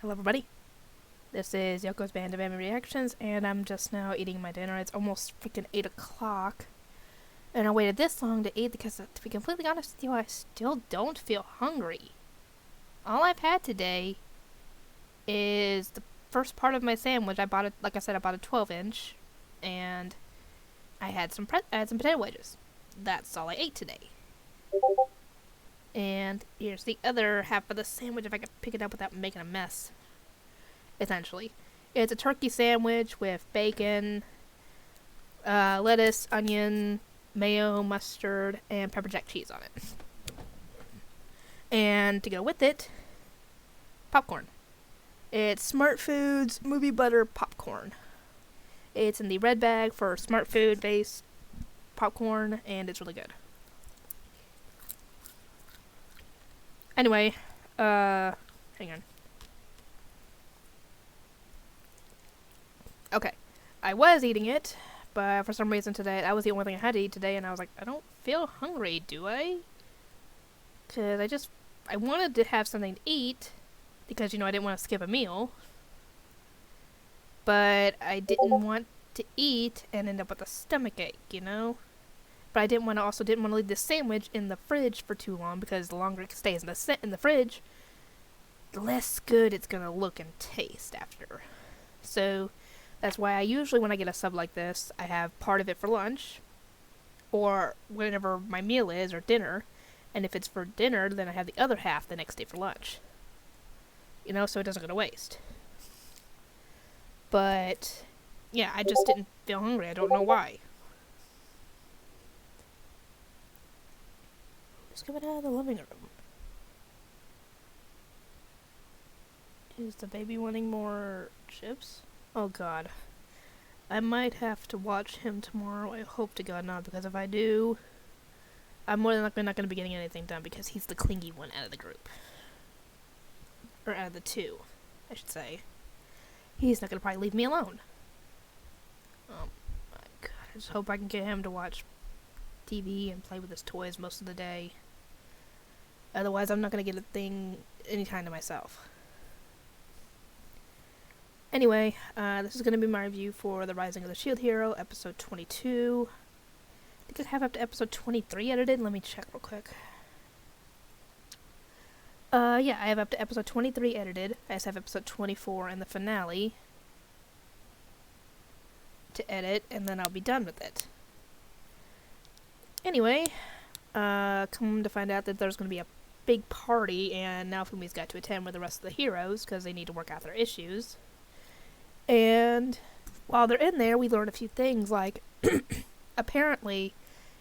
Hello everybody, this is Yoko's Band of Anime Reactions, and I'm just now eating my dinner. It's almost freaking 8 o'clock, and I waited this long to eat because, to be completely honest with you, I still don't feel hungry. All I've had today is the first part of my sandwich. I bought it, like I said, I bought a 12-inch, and I had some potato wedges. That's all I ate today. And here's the other half of the sandwich if I could pick it up without making a mess. Essentially, it's a turkey sandwich with bacon, lettuce, onion, mayo, mustard, and pepper jack cheese on it. And to go with it, popcorn. It's Smart Foods movie butter popcorn. It's in the red bag for Smart Food based popcorn, and it's really good. Anyway, hang on. Okay, I was eating it, but for some reason today, that was the only thing I had to eat today, and I was like, I don't feel hungry, do I? Because I wanted to have something to eat, because, I didn't want to skip a meal, but I didn't want to eat and end up with a stomachache, But I also didn't want to leave the sandwich in the fridge for too long, because the longer it stays in the fridge, the less good it's gonna look and taste after. So that's why I usually, when I get a sub like this, I have part of it for lunch, or whenever my meal is, or dinner, and if it's for dinner, then I have the other half the next day for lunch. So it doesn't go to waste. But, yeah, I just didn't feel hungry. I don't know why. Who's coming out of the living room? Is the baby wanting more chips? Oh god. I might have to watch him tomorrow. I hope to god not, because if I do, I'm more than likely not going to be getting anything done, because he's the clingy one out of the group. Or out of the two, I should say. He's not going to probably leave me alone. Oh my god. I just hope I can get him to watch TV and play with his toys most of the day. Otherwise, I'm not going to get a thing any time to myself. Anyway, this is going to be my review for The Rising of the Shield Hero, episode 22. I think I have up to episode 23 edited. Let me check real quick. Yeah, I have up to episode 23 edited. I just have episode 24 and the finale to edit, and then I'll be done with it. Anyway, come to find out that there's going to be a big party, and Naofumi's got to attend with the rest of the heroes, because they need to work out their issues. And while they're in there, we learn a few things, like, apparently,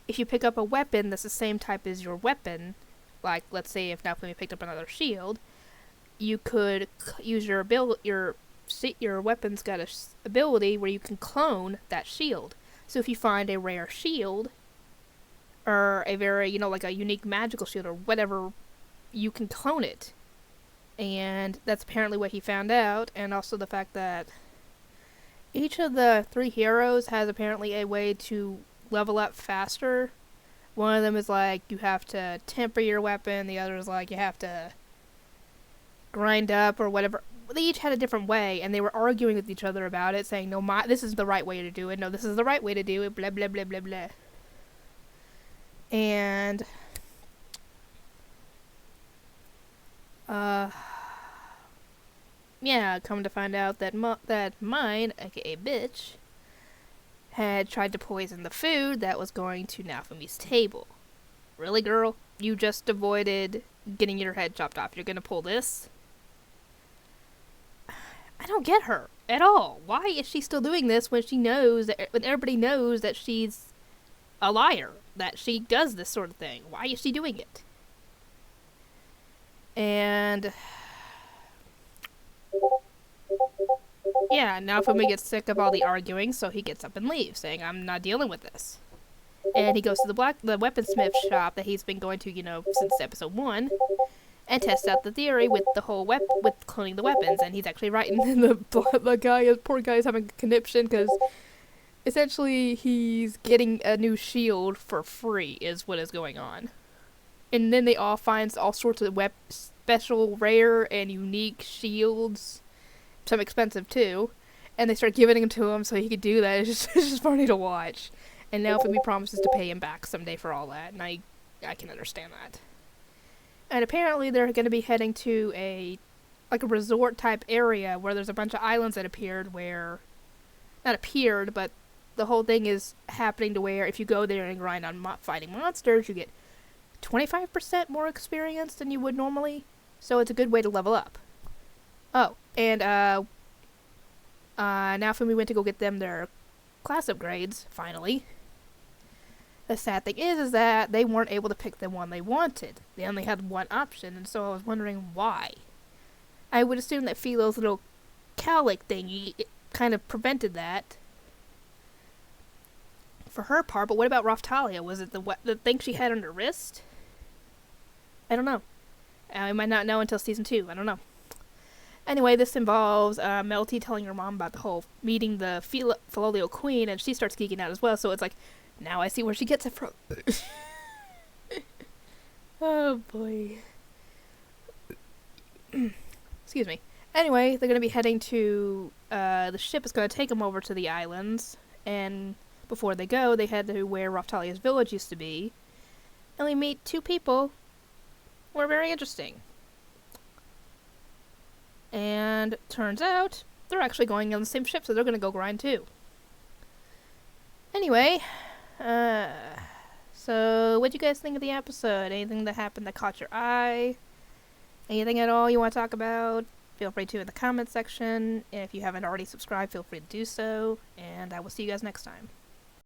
if you pick up a weapon that's the same type as your weapon, like, let's say if Naofumi picked up another shield, you could use your weapon's got a ability where you can clone that shield. So if you find a rare shield, or a very, like a unique magical shield or whatever, you can clone it. And that's apparently what he found out, and also the fact that each of the three heroes has apparently a way to level up faster. One of them is like, you have to temper your weapon, the other is like, you have to grind up or whatever. They each had a different way, and they were arguing with each other about it, saying, no, this is the right way to do it, no, this is the right way to do it, blah, blah, blah, blah, blah. And, yeah, come to find out that mine, aka bitch, had tried to poison the food that was going to Naofumi's table. Really, girl? You just avoided getting your head chopped off. You're gonna pull this? I don't get her at all. Why is she still doing this when when everybody knows that she's a liar, that she does this sort of thing? Why is she doing it? And yeah, Naofumi gets sick of all the arguing, so he gets up and leaves, saying, I'm not dealing with this. And he goes to the weaponsmith shop that he's been going to, since episode 1, and tests out the theory with the whole with cloning the weapons, and he's actually right, and the poor guy is having a conniption, because essentially he's getting a new shield for free, is what is going on. And then they all find all sorts of special, rare, and unique shields, some expensive too, and they start giving them to him so he could do that. It's just funny to watch. And now Fumi promises to pay him back someday for all that, and I can understand that. And apparently they're going to be heading to a resort type area where there's a bunch of islands that appeared where, not appeared, but the whole thing is happening to where if you go there and grind on fighting monsters, you get 25% more experience than you would normally. So it's a good way to level up. Oh, and now Fumi went to go get them their class upgrades, finally. The sad thing is that they weren't able to pick the one they wanted. They only had one option, and so I was wondering why. I would assume that Philo's little cow-like thingy kind of prevented that for her part, but what about Raftalia? Was it the thing she had on her wrist? I don't know. I might not know until season 2. I don't know. Anyway, this involves Melty telling her mom about the whole meeting the Filial Queen, and she starts geeking out as well, so it's like, now I see where she gets it from. Oh, boy. Excuse me. Anyway, they're going to be heading to, the ship is going to take them over to the islands, and before they go, they head to where Raftalia's village used to be, and we meet 2 people who are very interesting. And turns out, they're actually going on the same ship, so they're going to go grind too. Anyway, so what'd you guys think of the episode? Anything that happened that caught your eye? Anything at all you want to talk about? Feel free to in the comments section. And if you haven't already subscribed, feel free to do so. And I will see you guys next time.